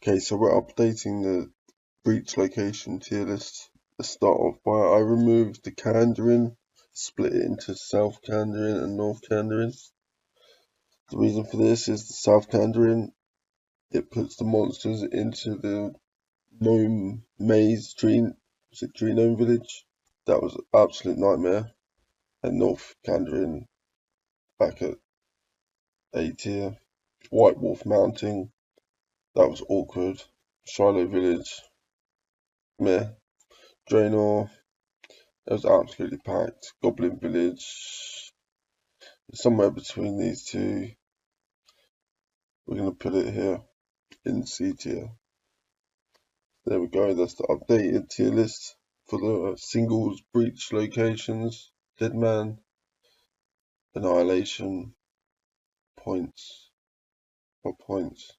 Okay, so we're updating the breach location tier list. Let's start off by I removed the Kandarin, split it into South Kandarin and North Kandarin. The reason for this is the South Kandarin, it puts the monsters into the gnome maze tree gnome village. That was an absolute nightmare. And North Kandarin back at A tier. White Wolf mounting, that was awkward. Shiloh village, meh. Draenor, it was absolutely packed. Goblin village, somewhere between these two. We're going to put it here in C tier. There we go, that's the updated tier list for the singles breach locations. DMM Annihilation points. What points?